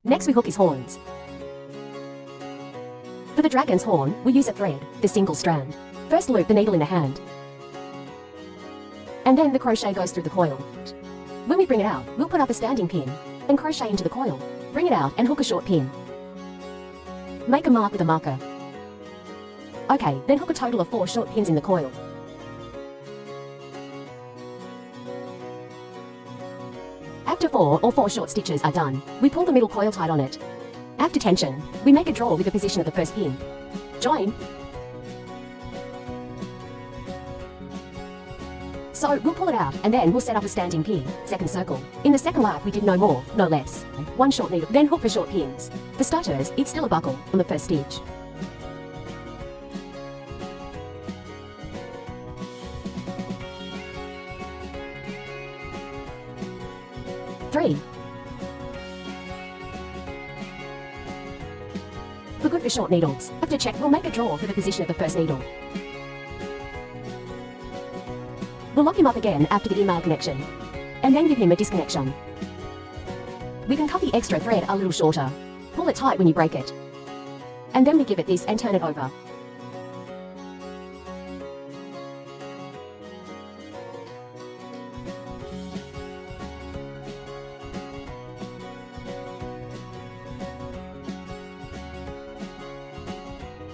Next we hook his horns. For the dragon's horn, we use a thread, the single strand. First loop the needle in the hand. And then the crochet goes through the coil. When we bring it out, we'll put up a standing pin, and crochet into the coil. Bring it out and hook a short pin. Make a mark with a marker. Okay, then hook a total of 4 short pins in the coil. After 4 short stitches are done, we pull the middle coil tight on it. After tension, we make a draw with the position of the first pin. Join. So we'll pull it out and then we'll set up a standing pin, second circle. In the second lap we did no more, no less. 1 short needle, then hook for short pins. For starters, it's still a buckle on the first stitch. Three. For good for short needles. After check, we'll make a draw for the position of the first needle. We'll lock him up again after the email connection, and then give him a disconnection. We can cut the extra thread a little shorter. Pull it tight when you break it. And then we give it this and turn it over.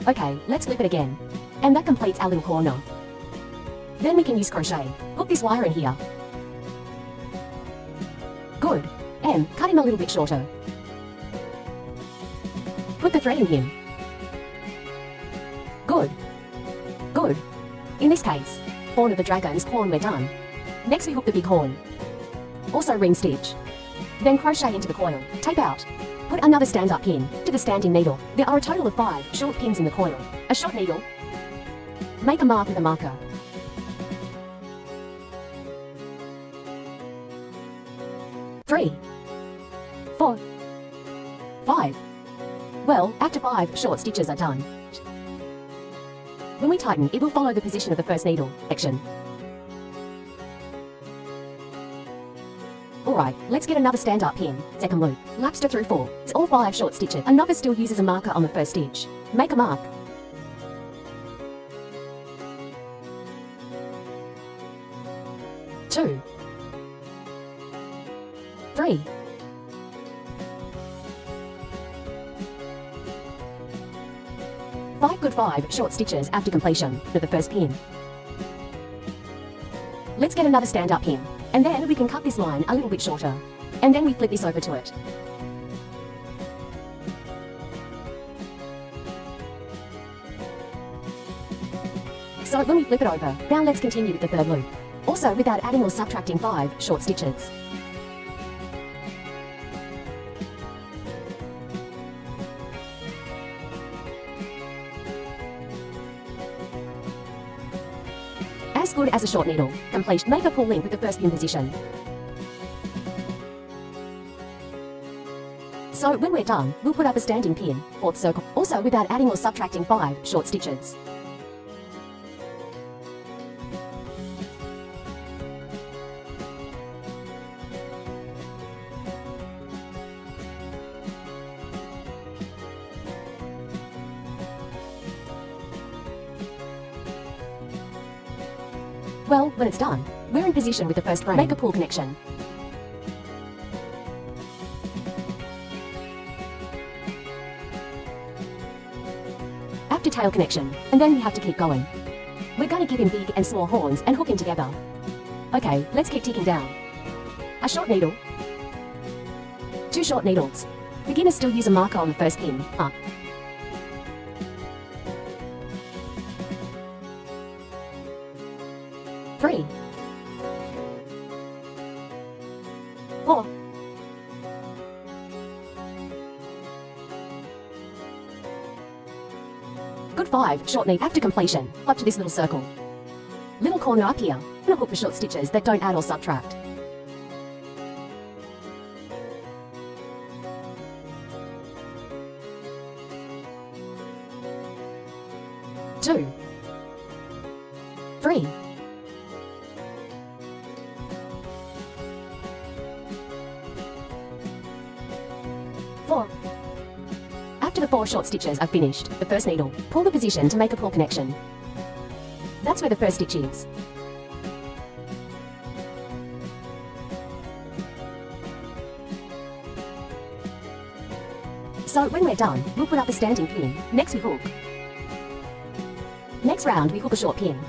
Okay, let's flip it again. And that completes our little corner. Then we can use crochet. Hook this wire in here. Good. And cut him a little bit shorter. Put the thread in him. Good. Good. In this case, horn of the dragon's horn, we're done. Next we hook the big horn. Also ring stitch. Then crochet into the coil. Tape out. Put another stand-up pin to the standing needle. There are a total of 5 short pins in the coil. A short needle. Make a mark with a marker. Three, 4, 5. Well, after 5 short stitches are done. When we tighten, it will follow the position of the first needle section. Alright, let's get another stand-up pin, second loop. Lapster through 4. It's all 5 short stitches. A novice still uses a marker on the first stitch. Make a mark. Two. 3. 5 good 5 short stitches after completion of the first pin. Let's get another stand-up pin, and then we can cut this line a little bit shorter, and then we flip this over to it. So when we flip it over, now let's continue with the third loop. Also without adding or subtracting 5 short stitches. As good as a short needle. Complete. Make a pull link with the first pin position. So when we're done, we'll put up a standing pin, fourth circle, also without adding or subtracting 5 short stitches. Well, when it's done, we're in position with the first frame. Make a pull connection. After tail connection, and then we have to keep going. We're going to give him big and small horns and hook him together. Okay, let's keep ticking down. A short needle. 2 short needles. Beginners still use a marker on the first pin, up. 3, 4, 5 short needle after completion, up to this little circle. Little corner up here, and a hook for short stitches that don't add or subtract. Two, 3, 4, 4. After the 4 short stitches are finished, the first needle, pull the position to make a pull connection. That's where the first stitch is. So when we're done, we'll put up a standing pin. Next we hook. Next round we hook a short pin.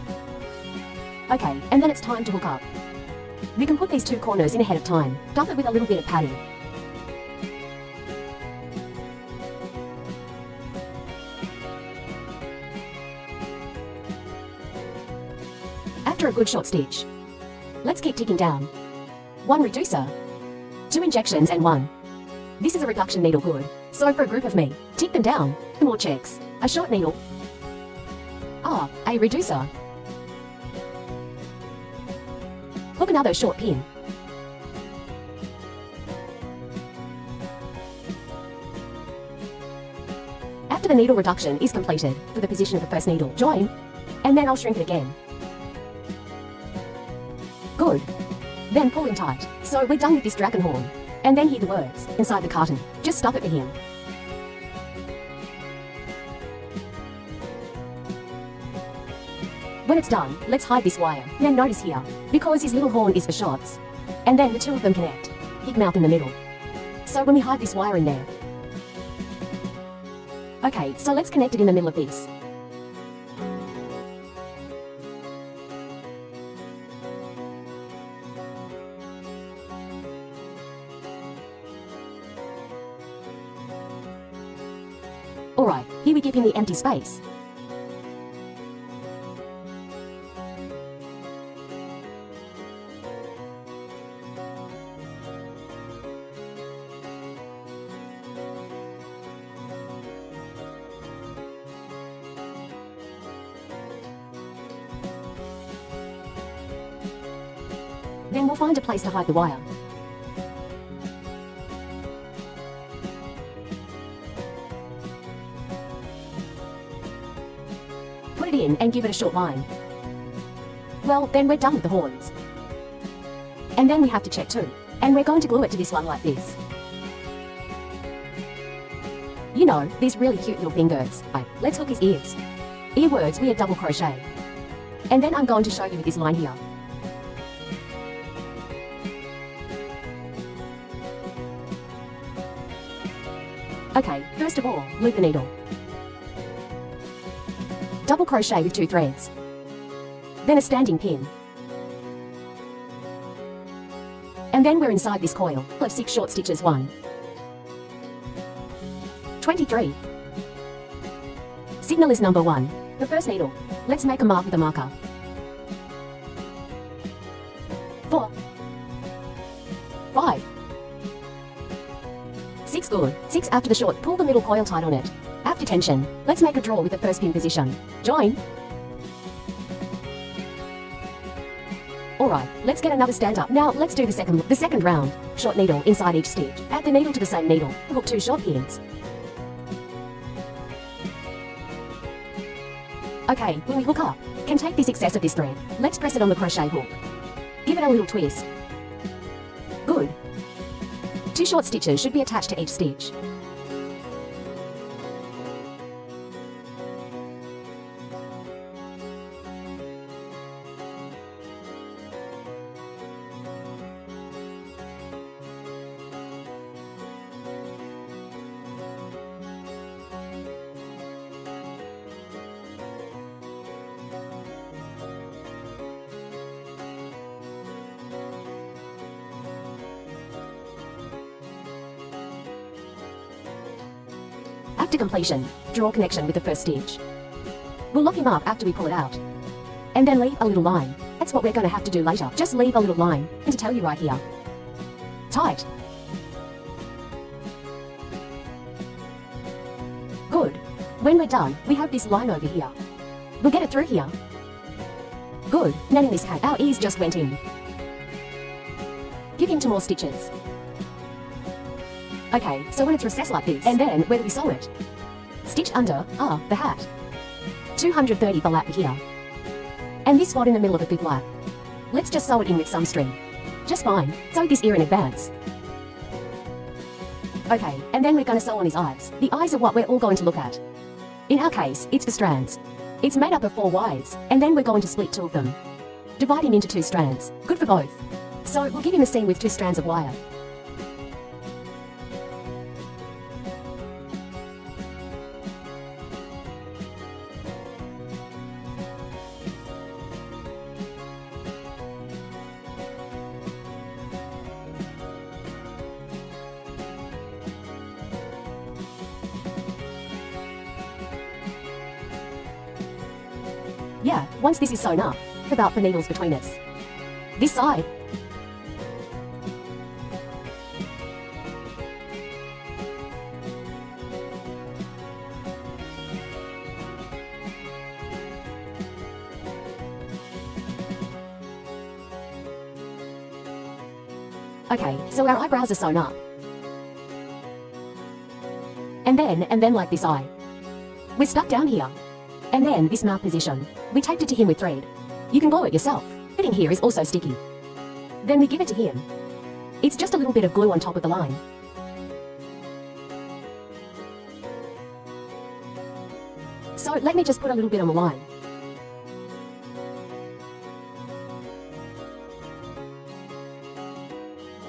Okay, and then it's time to hook up. We can put these 2 corners in ahead of time. Stuff it with a little bit of padding. After a good short stitch, let's keep ticking down. 1 reducer, 2 injections and 1. This is a reduction needle, good. So for a group of me, tick them down. More checks. A short needle. A reducer. Hook another short pin. After the needle reduction is completed, for the position of the first needle, join, and then I'll shrink it again. Good. Then pull in tight. So we're done with this dragon horn. And then hear the words inside the carton. Just stop it for him. When it's done, let's hide this wire. Now notice here, because his little horn is for shots, and then the 2 of them connect. Big mouth in the middle. So when we hide this wire in there. Okay, so let's connect it in the middle of this. Alright, here we give him the empty space. Then we'll find a place to hide the wire. Put it in and give it a short line. Well, then we're done with the horns. And then we have to check too. And we're going to glue it to this one like this. You know, these really cute little fingers. Right, let's hook his ears. Earwords we double crochet. And then I'm going to show you with this line here. Okay, first of all, loop the needle. Double crochet with 2 threads. Then a standing pin. And then we're inside this coil of 6 short stitches. 1, 23. Signal is number 1. The first needle. Let's make a mark with a marker. 4, 5, 6, good. 6 after the short, pull the middle coil tight on it. After tension, let's make a draw with the first pin position. Join. Alright, let's get another stand up. Now let's do the second round. Short needle inside each stitch. Add the needle to the same needle. Hook 2 short pins. Okay, when we hook up, can take this excess of this thread. Let's press it on the crochet hook. Give it a little twist. Good. 2 short stitches should be attached to each stitch. After completion, draw connection with the first stitch. We'll lock him up after we pull it out. And then leave a little line. That's what we're going to have to do later. Just leave a little line, and to tell you right here. Tight. Good. When we're done, we have this line over here. We'll get it through here. Good. Now in this case, our ears just went in. Give him 2 more stitches. Okay, so when it's recessed like this, and then where do we sew it? Stitch under, the hat. 230 for lap here. And this spot in the middle of the big lap. Let's just sew it in with some string. Just fine. Sew this ear in advance. Okay, and then we're gonna sew on his eyes. The eyes are what we're all going to look at. In our case, it's for strands. It's made up of 4 wires, and then we're going to split 2 of them. Divide him into 2 strands, good for both. So we'll give him a seam with 2 strands of wire. Yeah, once this is sewn up, about the needles between us. This side. Okay, so our eyebrows are sewn up. And then like this eye. We're stuck down here. And then this mouth position. We taped it to him with thread. You can glue it yourself. Fitting here is also sticky. Then we give it to him. It's just a little bit of glue on top of the line. So let me just put a little bit on the line.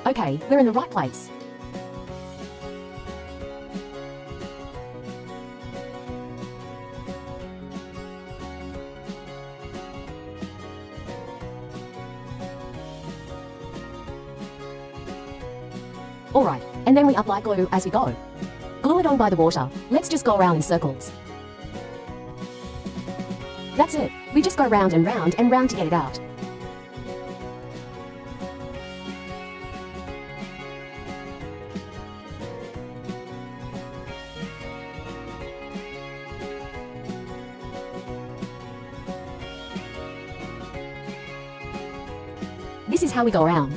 Okay, we're in the right place. Alright, and then we apply glue as we go. Glue it on by the water. Let's just go around in circles. That's it. We just go round and round and round to get it out. This is how we go around.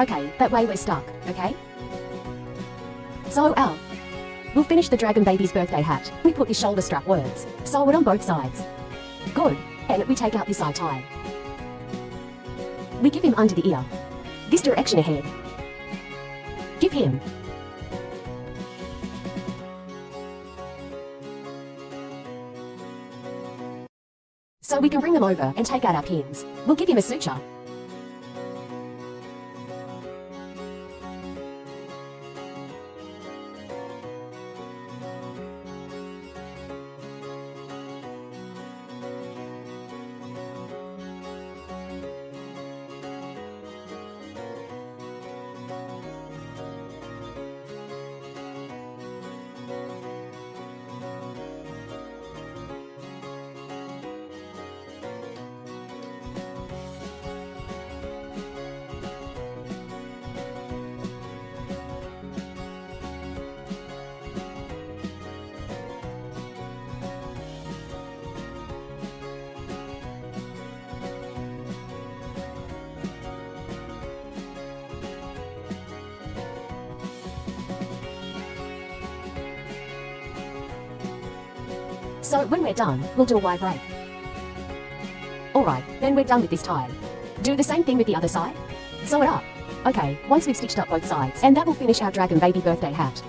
Okay, that way we're stuck, okay? So, Al, we'll finish the dragon baby's birthday hat. We put his shoulder strap words. Sew it on both sides. Good. And we take out this eye tie. We give him under the ear. This direction ahead. Give him. So we can bring them over and take out our pins. We'll give him a suture. So when we're done, we'll do a wide break. Alright, then we're done with this tie. Do the same thing with the other side. Sew it up. Okay, once we've stitched up both sides, and that will finish our dragon baby birthday hat.